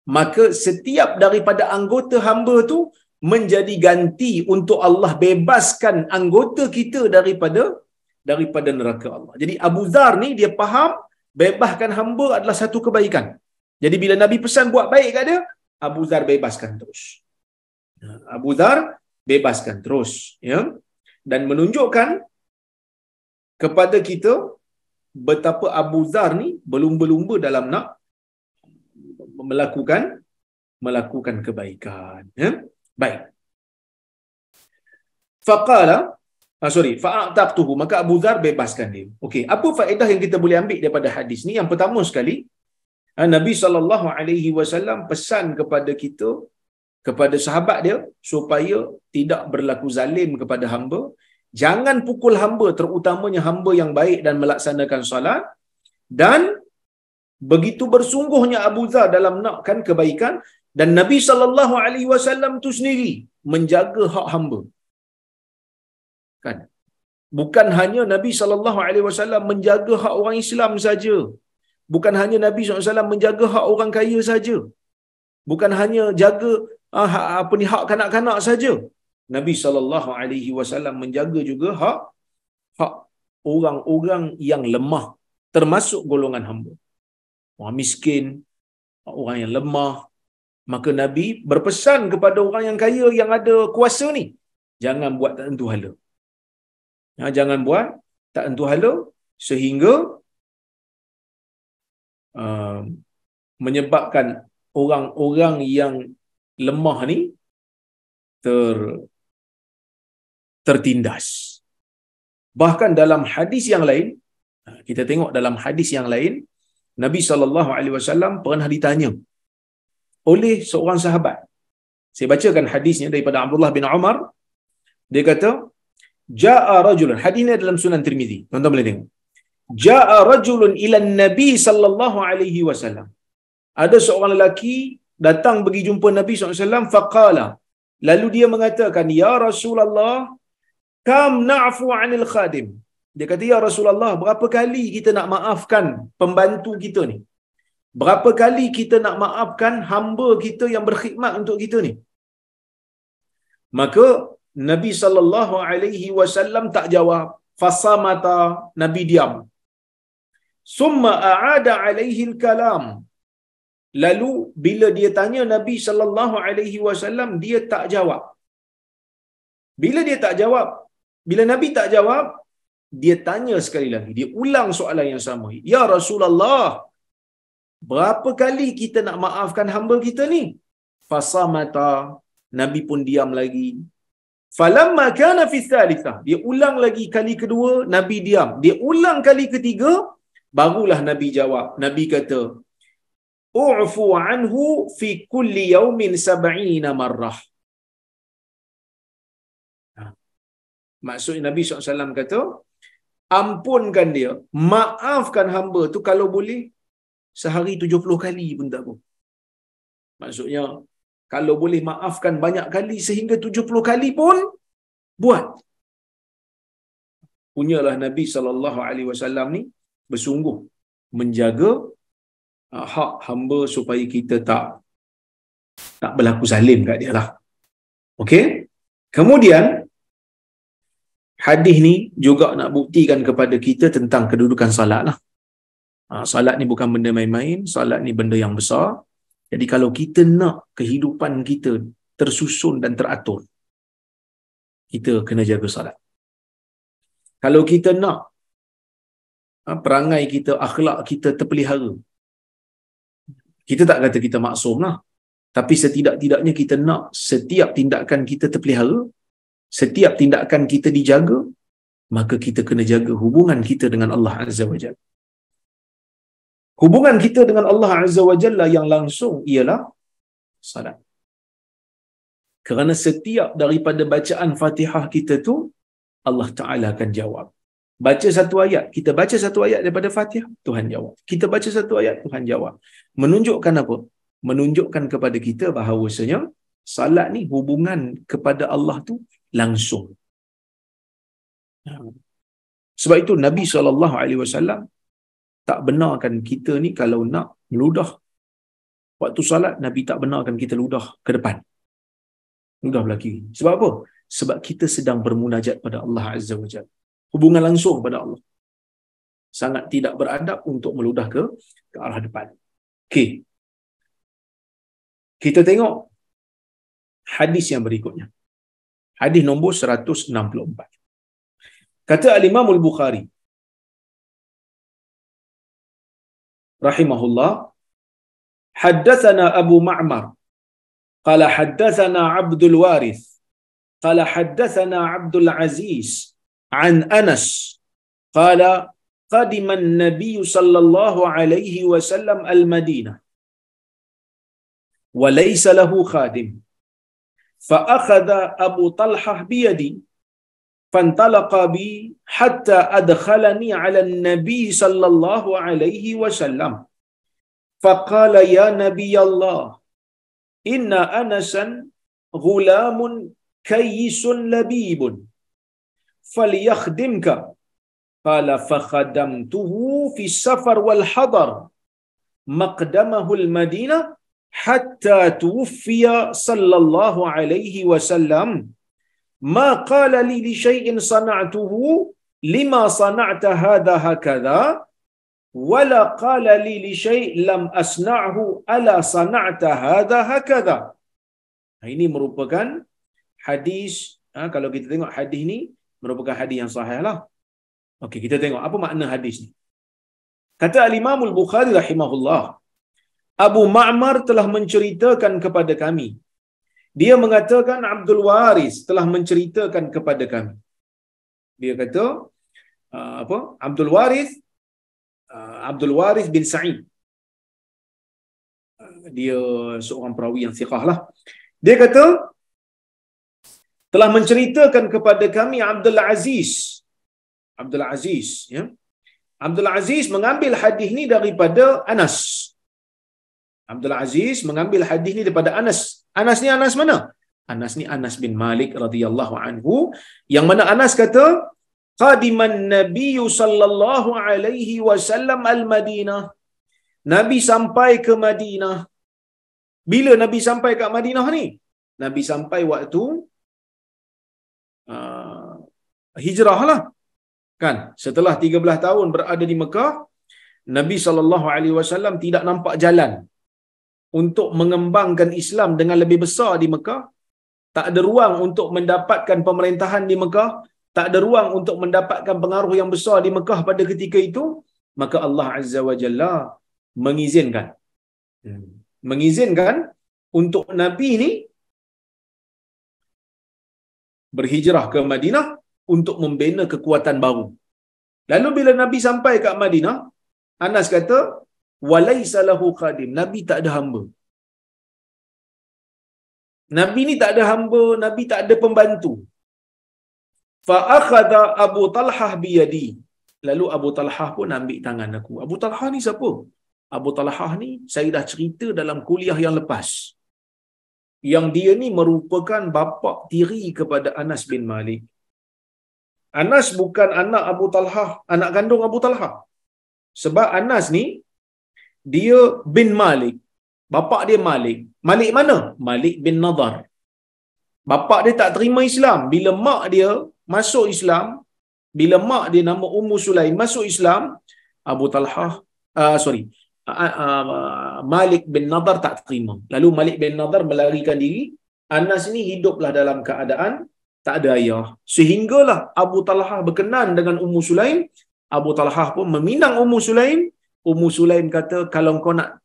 maka setiap daripada anggota hamba tu menjadi ganti untuk Allah bebaskan anggota kita daripada neraka Allah. Jadi Abu Dzar ni dia faham bebaskan hamba adalah satu kebaikan. Jadi bila Nabi pesan buat baik kat dia, Abu Dzar bebaskan terus. Abu Dzar bebaskan terus, ya. Dan menunjukkan kepada kita betapa Abu Dzar ni berlumba-lumba dalam nak melakukan kebaikan, ya. Baik. Fa'ataqtuhu, maka Abu Dzar bebaskan dia. Okey, apa faedah yang kita boleh ambil daripada hadis ni? Yang pertama sekali, Nabi SAW pesan kepada kita, kepada sahabat dia, supaya tidak berlaku zalim kepada hamba. Jangan pukul hamba, terutamanya hamba yang baik dan melaksanakan salat. Dan begitu bersungguhnya Abu Dzar dalam nakkan kebaikan. Dan Nabi SAW tu sendiri menjaga hak hamba. Kan? Bukan hanya Nabi SAW menjaga hak orang Islam saja. Bukan hanya Nabi SAW menjaga hak orang kaya saja. Bukan hanya jaga hak kanak-kanak saja. Nabi SAW menjaga juga hak orang-orang yang lemah, termasuk golongan hamba. Orang miskin, orang yang lemah. Maka Nabi berpesan kepada orang yang kaya yang ada kuasa ni, jangan buat tak tentu hala. Jangan buat tak tentu hala sehingga menyebabkan orang-orang yang lemah ni tertindas. Bahkan dalam hadis yang lain, kita tengok dalam hadis yang lain, Nabi SAW pernah ditanya oleh seorang sahabat. Saya bacakan hadisnya daripada Abdullah bin Umar. Dia kata, Ja'a rajulun. Hadis ini dalam Sunan Tirmizi. Tuan-tuan boleh tengok. Ja'a rajulun ila Nabi sallallahu alaihi wasallam. Ada seorang lelaki datang pergi jumpa Nabi SAW, faqala, lalu dia mengatakan, ya Rasulullah, kam na'fu 'anil khadim. Dia kata, ya Rasulullah, berapa kali kita nak maafkan pembantu kita ni? Berapa kali kita nak maafkan hamba kita yang berkhidmat untuk kita ni? Maka Nabi sallallahu alaihi wasallam tak jawab. Fasamata, Nabi diam. Summa a'ada alaihi al-kalam. Lalu bila dia tanya Nabi sallallahu alaihi wasallam, dia tak jawab. Bila dia tak jawab, bila Nabi tak jawab, dia tanya sekali lagi. Dia ulang soalan yang sama. Ya Rasulullah, berapa kali kita nak maafkan hamba kita ni? Fasamata, Nabi pun diam lagi. Falamma kana fi tsalitsah, dia ulang lagi kali kedua, Nabi diam. Dia ulang kali ketiga, barulah Nabi jawab. Nabi kata, u'fu anhu fi kulli yawmin 70 marrah. Maksudnya Nabi SAW kata, ampunkan dia, maafkan hamba tu kalau boleh sehari 70 kali pun tak apa. Maksudnya kalau boleh maafkan banyak kali sehingga 70 kali pun buat. Punyalah Nabi SAW ni bersungguh menjaga hak hamba supaya kita tak berlaku zalim kat dia lah. Okey? Kemudian hadis ni juga nak buktikan kepada kita tentang kedudukan salat lah. Salat ni bukan benda main-main, salat ni benda yang besar. Jadi kalau kita nak kehidupan kita tersusun dan teratur, kita kena jaga salat. Kalau kita nak perangai kita, akhlak kita terpelihara, kita tak kata kita maksum lah, tapi setidak-tidaknya kita nak setiap tindakan kita terpelihara, setiap tindakan kita dijaga, maka kita kena jaga hubungan kita dengan Allah Azza wa Jalla. Hubungan kita dengan Allah Azza wa Jalla yang langsung ialah salat. Kerana setiap daripada bacaan Fatihah kita tu, Allah Ta'ala akan jawab. Baca satu ayat, kita baca satu ayat daripada Fatihah, Tuhan jawab. Kita baca satu ayat, Tuhan jawab. Menunjukkan apa? Menunjukkan kepada kita bahawasanya salat ni hubungan kepada Allah tu langsung. Sebab itu Nabi SAW tak benarkan kita ni kalau nak meludah waktu salat, Nabi tak benarkan kita ludah ke depan, ludah belah kiri. Sebab apa? Sebab kita sedang bermunajat pada Allah Azza wa Jalla, hubungan langsung pada Allah. Sangat tidak beradab untuk meludah ke arah depan. Okey, kita tengok hadis yang berikutnya. Hadis nombor 164. Kata Al-Imam Al-Bukhari rahimahullah, haddatsana Abu Ma'mar qala haddatsana Abdul Warith qala haddatsana Abdul Aziz an Anas qala qadima an-nabiy sallallahu alaihi wasallam al-Madinah wa laysa lahu khadim fa akhadha Abu Talhah bi yadi فانطلق بي حتى أدخلني على النبي صلى الله عليه وسلم فقال يا نبي الله إن أنسا غلام كيس لبيب فليخدمك قال فخدمته في السفر والحضر مقدمه المدينة حتى توفي صلى الله عليه وسلم ما قال لي لشيء صنعته لما صنعت هذا هكذا ولا قال لي لشيء لم أصنعه ألا صنعت هذا هكذا. Ini merupakan hadis, kalau kita tengok hadis ni merupakan hadis yang sahih lah. Okey, kita tengok apa makna hadis ni. Kata Al-Imam Al-Bukhari rahimahullah, Abu Ma'mar telah menceritakan kepada kami. Dia mengatakan Abdul Waris telah menceritakan kepada kami. Dia kata Abdul Waris bin Sa'id. Dia seorang perawi yang thiqah lah. Dia kata telah menceritakan kepada kami Abdul Aziz, ya. Abdul Aziz mengambil hadis ni daripada Anas. Abdul Aziz mengambil hadis ni daripada Anas. Anas ni Anas mana? Anas ni Anas bin Malik radhiyallahu anhu, yang mana Anas kata qadiman nabiyyu sallallahu alaihi wasallam al-Madinah. Nabi sampai ke Madinah. Bila Nabi sampai ke Madinah ni? Nabi sampai waktu hijrah lah. Kan? Setelah 13 tahun berada di Mekah, Nabi SAW tidak nampak jalan untuk mengembangkan Islam dengan lebih besar di Mekah. Tak ada ruang untuk mendapatkan pemerintahan di Mekah. Tak ada ruang untuk mendapatkan pengaruh yang besar di Mekah pada ketika itu. Maka Allah Azza wa Jalla mengizinkan untuk Nabi ni berhijrah ke Madinah untuk membina kekuatan baru. Lalu bila Nabi sampai ke Madinah, Anas kata walaisa lahu khadim. Nabi tak ada hamba. Nabi ni tak ada hamba, Nabi tak ada pembantu. Fa akhadha Abu Talhah bi yadi. Lalu Abu Talhah pun ambil tangan aku. Abu Talhah ni siapa? Abu Talhah ni saya dah cerita dalam kuliah yang lepas. Yang dia ni merupakan bapa tiri kepada Anas bin Malik. Anas bukan anak Abu Talhah, anak kandung Abu Talhah. Sebab Anas ni dia bin Malik. Bapa dia Malik. Malik mana? Malik bin Nadar. Bapa dia tak terima Islam. Bila mak dia masuk Islam, bila mak dia nama Ummu Sulaim masuk Islam, Abu Talhah Malik bin Nadar tak terima. Lalu Malik bin Nadar melarikan diri. Anas ni hiduplah dalam keadaan tak ada ayah. Sehinggalah Abu Talhah berkenan dengan Ummu Sulaim. Abu Talhah pun meminang Ummu Sulaim. Ummu Sulaim kata, kalau kau nak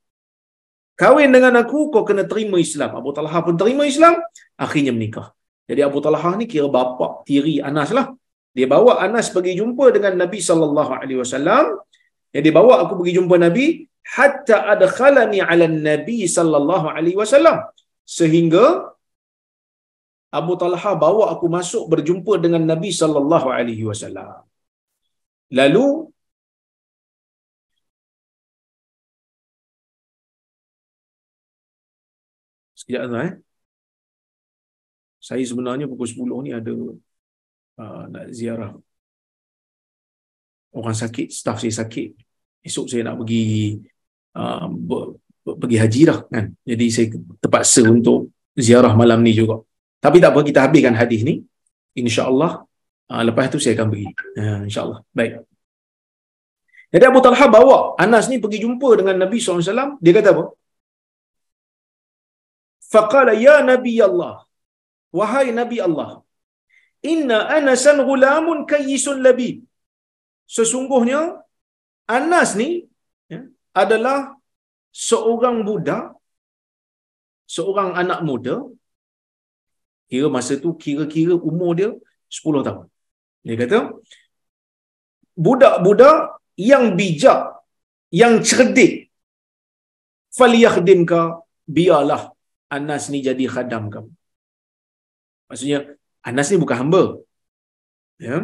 kahwin dengan aku, kau kena terima Islam. Abu Talhah pun terima Islam. Akhirnya menikah. Jadi Abu Talhah ni kira bapa tiri Anas lah. Dia bawa Anas pergi jumpa dengan Nabi SAW. Dia bawa aku pergi jumpa Nabi. Hatta adkhalani ala Nabi SAW. Sehingga Abu Talhah bawa aku masuk berjumpa dengan Nabi SAW. Lalu sekejap tu saya sebenarnya pukul 10 ni ada nak ziarah orang sakit, staf saya sakit. Esok saya nak pergi pergi haji dah kan. Jadi saya terpaksa untuk ziarah malam ni juga. Tapi tak apa, kita habiskan hadis ni. InsyaAllah lepas tu saya akan pergi. InsyaAllah. Baik. Jadi Abu Talhah bawa Anas ni pergi jumpa dengan Nabi SAW. Dia kata apa? Faqala ya Nabi Allah. Wahai Nabi Allah. Inna Anasan ghulamun kayyisun labib. Sesungguhnya Anas ni adalah seorang budak, seorang anak muda. Kira masa tu kira-kira umur dia 10 tahun. Dia kata budak-budak yang bijak, yang cerdik. Faliyakhdimka, biarlah Anas ni jadi khadam kamu. Maksudnya Anas ni bukan hamba. Ya.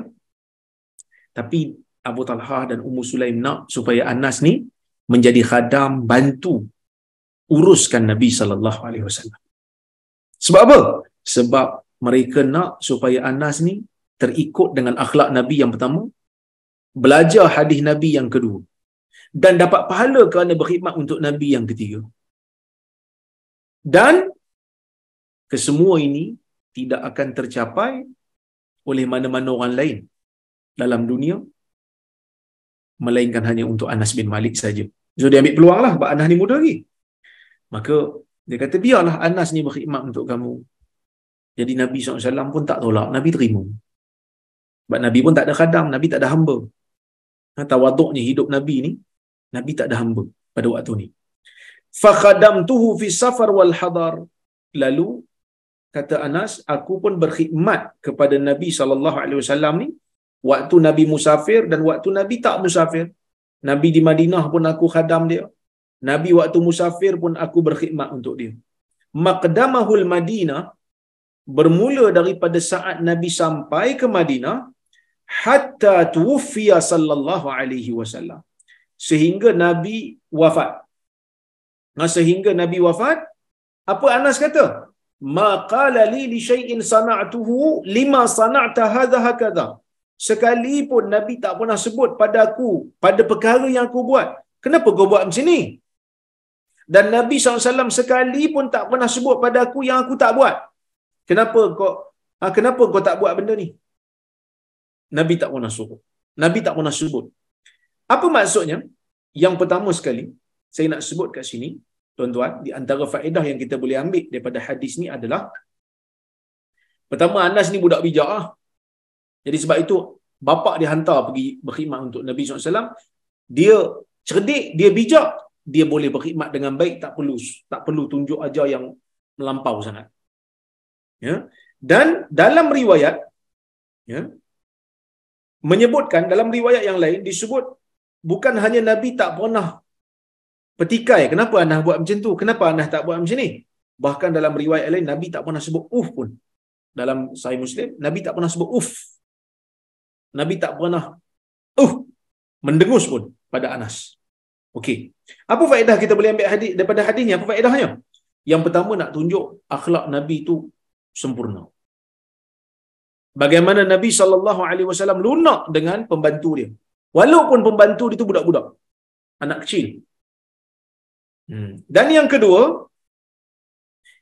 Tapi Abu Talhah dan Ummu Sulaim nak supaya Anas ni menjadi khadam, bantu uruskan Nabi SAW. Sebab apa? Sebab mereka nak supaya Anas ni terikut dengan akhlak Nabi yang pertama, belajar hadis Nabi yang kedua, dan dapat pahala kerana berkhidmat untuk Nabi yang ketiga. Dan kesemua ini tidak akan tercapai oleh mana-mana orang lain dalam dunia melainkan hanya untuk Anas bin Malik saja. So dia ambil peluang lah, sebab Anas ni muda lagi. Maka dia kata biarlah Anas ni berkhidmat untuk kamu. Jadi Nabi SAW pun tak tolak, Nabi terima. Sebab Nabi pun tak ada khadam, Nabi tak ada hamba. Tawaduknya hidup Nabi ni, Nabi tak ada hamba pada waktu ni. Fa khadamtuhu fi safar wal hadar. Lalu kata Anas, aku pun berkhidmat kepada Nabi SAW ni waktu Nabi musafir dan waktu Nabi tak musafir. Nabi di Madinah pun aku khadam dia. Nabi waktu musafir pun aku berkhidmat untuk dia. Maqdamahul Madinah, bermula daripada saat Nabi sampai ke Madinah, hatta tuwfiya sallallahu alaihi wasallam, sehingga Nabi wafat. Sehingga Nabi wafat, apa Anas kata? Ma qala li syai'in sana'tuhu lima sana'ta hadha hakadha. Sekalipun Nabi tak pernah sebut pada aku, pada perkara yang aku buat, kenapa kau buat macam ni? Dan Nabi SAW sekalipun tak pernah sebut pada aku yang aku tak buat. Kenapa kau tak buat benda ni? Nabi tak pernah suruh. Nabi tak pernah sebut. Apa maksudnya? Yang pertama sekali, saya nak sebut kat sini, tuan-tuan, di antara faedah yang kita boleh ambil daripada hadis ni adalah, pertama, Anas ni budak bijak lah. Jadi sebab itu, bapa dia hantar pergi berkhidmat untuk Nabi SAW. Dia cerdik, dia bijak, dia boleh berkhidmat dengan baik, tak perlu tunjuk ajar yang melampau sangat. Ya. Dan dalam riwayat, ya, menyebutkan, dalam riwayat yang lain disebut, bukan hanya Nabi tak pernah petikai, kenapa Anas buat macam tu, kenapa Anas tak buat macam ni. Bahkan dalam riwayat lain, Nabi tak pernah sebut pun. Dalam Sahih Muslim, Nabi tak pernah sebut Nabi tak pernah mendengus pun pada Anas. Okey. Apa faedah kita boleh ambil hadis daripada hadis ni? Apa faedahnya? Yang pertama, nak tunjuk akhlak Nabi tu sempurna. Bagaimana Nabi SAW lunak dengan pembantu dia. Walaupun pembantu dia tu budak-budak, anak kecil. Dan yang kedua,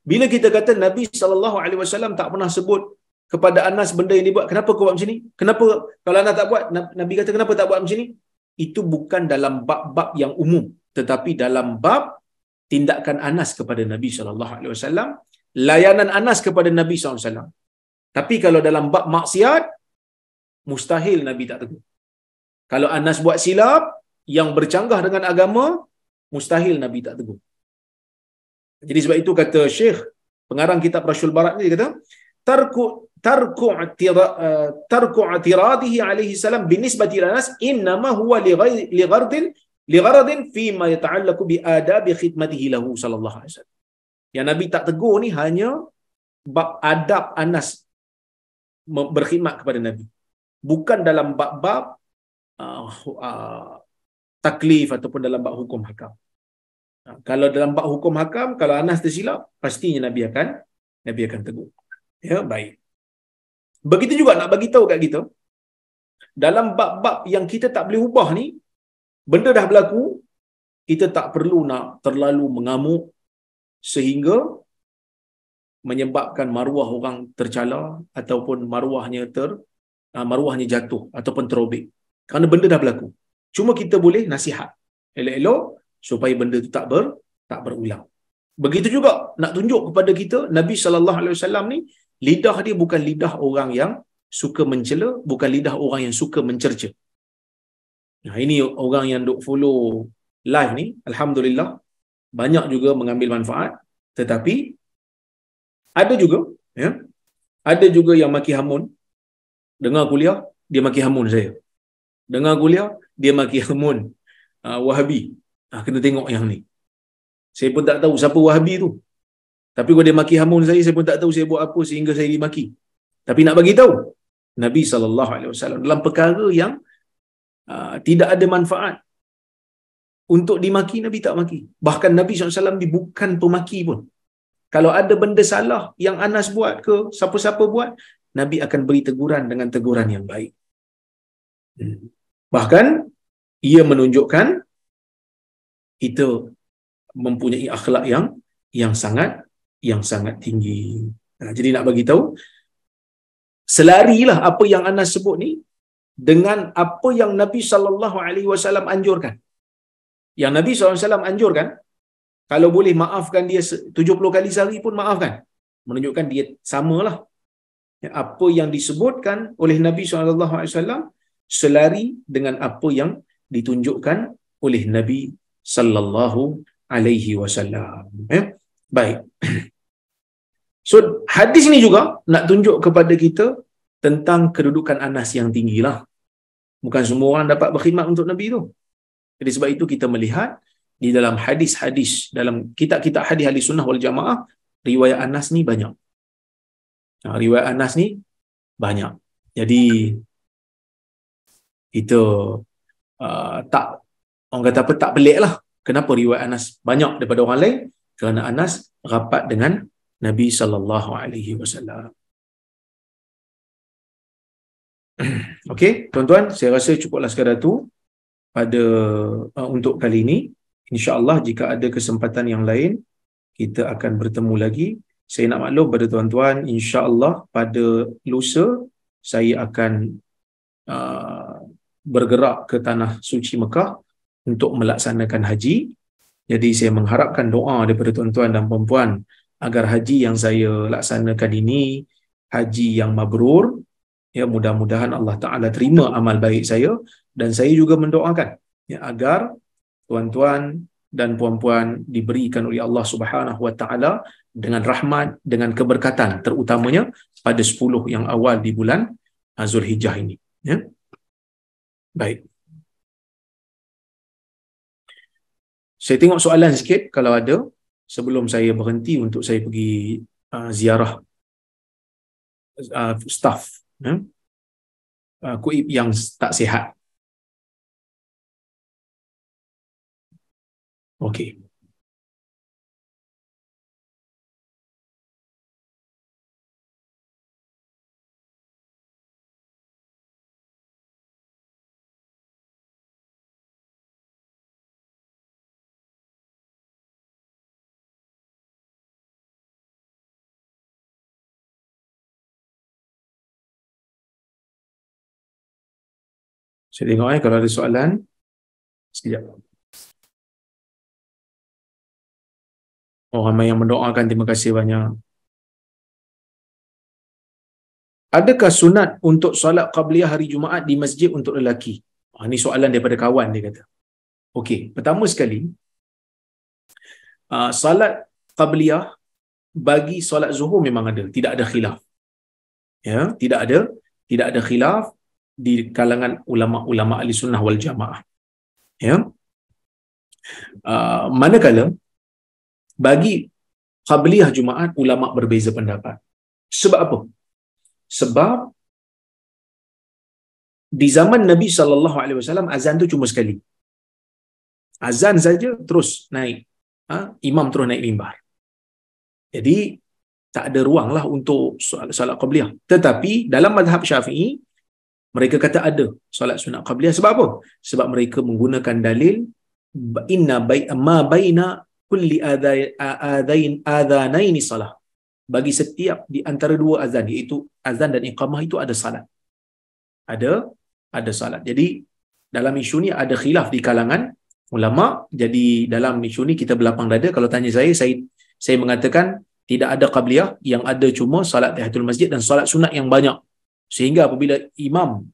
bila kita kata Nabi SAW tak pernah sebut kepada Anas benda yang dibuat, kenapa kau buat macam ni? Kenapa kalau Anas tak buat, Nabi kata kenapa tak buat macam ni? Itu bukan dalam bab-bab yang umum, tetapi dalam bab tindakan Anas kepada Nabi SAW, layanan Anas kepada Nabi SAW. Tapi kalau dalam bab maksiat, mustahil Nabi tak tegur. Kalau Anas buat silap yang bercanggah dengan agama, mustahil Nabi tak tegur. Jadi sebab itu kata Syekh, pengarang kitab Rasyul Barat ni, dia kata, tarku atiradihi alaihi salam binisbati ila Anas innama huwa ligharadin fima yata'allaqu bi adabi khidmatihi lahu sallallahu alaihi wasallam. Yang Nabi tak tegur ni hanya bab adab Anas berkhidmat kepada Nabi, bukan dalam bab-bab taklif ataupun dalam bab hukum hakam. Kalau dalam bab hukum hakam, kalau Anas tersilap, pastinya Nabi akan tegur. Ya, baik. Begitu juga nak bagi tahu kat kita, dalam bab-bab yang kita tak boleh ubah ni, benda dah berlaku, kita tak perlu nak terlalu mengamuk sehingga menyebabkan maruah orang tercela ataupun maruahnya jatuh ataupun terobek. Kerana benda dah berlaku. Cuma kita boleh nasihat elok-elok supaya benda itu tak berulang. Begitu juga nak tunjuk kepada kita, Nabi SAW ni, lidah dia bukan lidah orang yang suka mencela, bukan lidah orang yang suka mencerca. Nah, ini orang yang duk follow live ni, alhamdulillah, banyak juga mengambil manfaat. Tetapi ada juga yang maki hamun. Dengar kuliah, dia maki hamun saya. Dengar kuliah, dia maki hamun Wahabi. Kena tengok yang ni. Saya pun tak tahu siapa Wahabi tu. Tapi kalau dia maki hamun saya pun tak tahu saya buat apa sehingga saya dimaki. Tapi nak bagi tahu, Nabi SAW dalam perkara yang tidak ada manfaat untuk dimaki, Nabi tak maki. Bahkan Nabi SAW dia bukan pemaki pun. Kalau ada benda salah yang Anas buat ke, siapa-siapa buat, Nabi akan beri teguran dengan teguran yang baik. Bahkan ia menunjukkan kita mempunyai akhlak yang sangat tinggi. Jadi nak bagi tahu, selarilah apa yang Anas sebut ni dengan apa yang Nabi SAW anjurkan. Yang Nabi SAW anjurkan, kalau boleh maafkan dia 70 kali sehari pun maafkan. Menunjukkan dia samalah. Apa yang disebutkan oleh Nabi SAW selari dengan apa yang ditunjukkan oleh Nabi SAW. Baik. So hadis ni juga nak tunjuk kepada kita tentang kedudukan Anas yang tinggilah. Bukan semua orang dapat berkhidmat untuk Nabi tu. Jadi sebab itu kita melihat di dalam hadis-hadis, dalam kitab-kitab hadis sunnah wal jamaah, riwayat Anas ni banyak. Riwayat Anas ni banyak. Jadi kita tak, orang kata apa, tak pelik lah Kenapa riwayat Anas banyak daripada orang lain? Kerana Anas rapat dengan Nabi sallallahu alaihi wasallam. Okey, tuan-tuan, saya rasa cukuplah sekadar tu pada untuk kali ini. InsyaAllah jika ada kesempatan yang lain, kita akan bertemu lagi. Saya nak maklum pada tuan-tuan, insya-Allah pada lusa saya akan bergerak ke tanah suci Mekah untuk melaksanakan haji. Jadi saya mengharapkan doa daripada tuan-tuan dan puan-puan agar haji yang saya laksanakan ini haji yang mabrur. Ya, mudah-mudahan Allah Ta'ala terima amal baik saya, dan saya juga mendoakan ya, agar tuan-tuan dan puan-puan diberikan oleh Allah Subhanahu Wa Ta'ala dengan rahmat, dengan keberkatan, terutamanya pada 10 yang awal di bulan Zulhijjah ini. Ya. Baik. Saya tengok soalan sikit kalau ada sebelum saya berhenti untuk saya pergi ziarah staff Kuib yang tak sihat. Okey. Saya tengok kalau ada soalan. Sekejap. Oh, ramai yang mendoakan, terima kasih banyak. Adakah sunat untuk solat qabliyah hari Jumaat di masjid untuk lelaki? Ini soalan daripada kawan, dia kata. Okey, pertama sekali, solat qabliyah bagi solat zuhur memang ada, tidak ada khilaf. Ya, tidak ada khilaf di kalangan ulama-ulama ahli sunnah wal jamaah. Ya. Manakala bagi qabliyah Jumaat ulama berbeza pendapat. Sebab apa? Sebab di zaman Nabi sallallahu alaihi wasallam azan tu cuma sekali. Azan saja terus naik. Imam terus naik mimbar. Jadi tak ada ruanglah untuk solat qabliyah. Tetapi dalam mazhab Syafi'i mereka kata ada solat sunat qabliyah. Sebab apa? Sebab mereka menggunakan dalil inna ma baina kulli adhanaini salah. Bagi setiap di antara dua azan, iaitu azan dan iqamah, itu ada salat. Ada salat. Jadi dalam isu ni ada khilaf di kalangan ulama. Jadi dalam isu ni kita berlapang dada. Kalau tanya saya mengatakan tidak ada qabliyah, yang ada cuma salat tahiyatul masjid dan salat sunat yang banyak. Sehingga apabila imam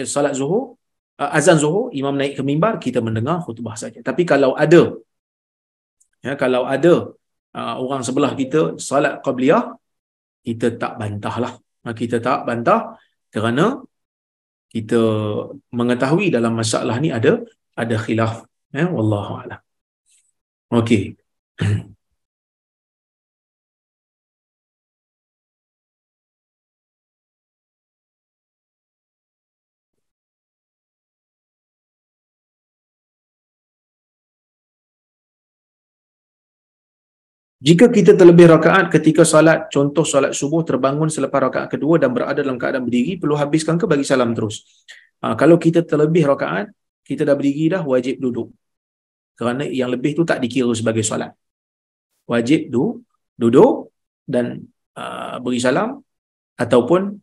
salat zuhur, azan zuhur, imam naik ke mimbar, kita mendengar khutbah saja. Tapi kalau ada orang sebelah kita salat qabliyah, kita tak bantahlah. Kita tak bantah kerana kita mengetahui dalam masalah ni ada khilaf. Wallahu a'lam. Okey. Jika kita terlebih rakaat ketika solat, contoh solat subuh, terbangun selepas rakaat kedua dan berada dalam keadaan berdiri, perlu habiskan ke bagi salam terus? Kalau kita terlebih rakaat, kita dah berdiri dah, wajib duduk. Kerana yang lebih tu tak dikira sebagai solat. Wajib duduk dan beri salam, ataupun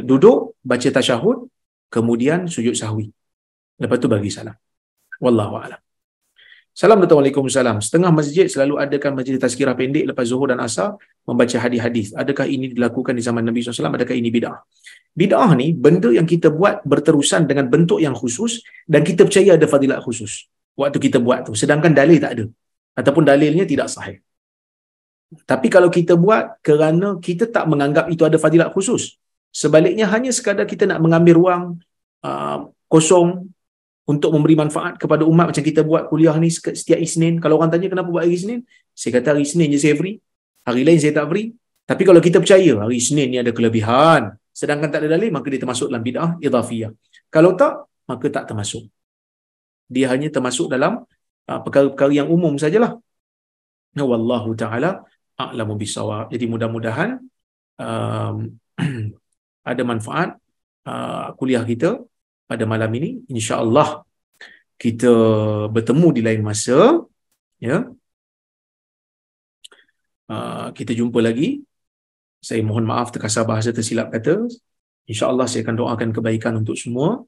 duduk, baca tasyahud, kemudian sujud sahwi. Lepas tu bagi salam. Wallahu a'lam. Assalamualaikum. Waalaikumsalam. Setengah masjid selalu adakan majlis tazkirah pendek lepas zuhur dan asar membaca hadis-hadis. Adakah ini dilakukan di zaman Nabi SAW? Adakah ini bid'ah? Bid'ah ni benda yang kita buat berterusan dengan bentuk yang khusus dan kita percaya ada fadilat khusus waktu kita buat tu. Sedangkan dalil tak ada. Ataupun dalilnya tidak sahih. Tapi kalau kita buat kerana kita tak menganggap itu ada fadilat khusus, sebaliknya hanya sekadar kita nak mengambil ruang kosong untuk memberi manfaat kepada umat, macam kita buat kuliah ni setiap Isnin. Kalau orang tanya kenapa buat hari Isnin, saya kata hari Isnin je saya free, hari lain saya tak free. Tapi kalau kita percaya hari Isnin ni ada kelebihan, sedangkan tak ada dalil, maka dia termasuk dalam bid'ah idhafiyah. Kalau tak, maka tak termasuk. Dia hanya termasuk dalam perkara-perkara yang umum sajalah. Wallahu taala a'lamu bisawab. Jadi mudah-mudahan um, ada manfaat kuliah kita pada malam ini. Insya-Allah kita bertemu di lain masa, ya. Kita jumpa lagi. Saya mohon maaf terkasar bahasa tersilap kata. Insya-Allah saya akan doakan kebaikan untuk semua,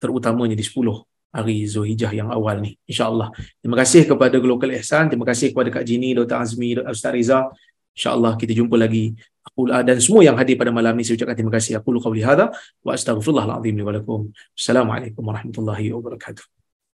terutamanya di 10 hari Zulhijjah yang awal ni, insya-Allah. Terima kasih kepada Global Ihsan, terima kasih kepada Kak Jini, Dr. Azmi, Ustaz Riza. Insya-Allah kita jumpa lagi. Dan semua yang hadir pada malam ni saya ucapkan terima kasih. Aku qauli hadza wa astaghfirullahal azim li wa lakum. Assalamualaikum warahmatullahi wabarakatuh.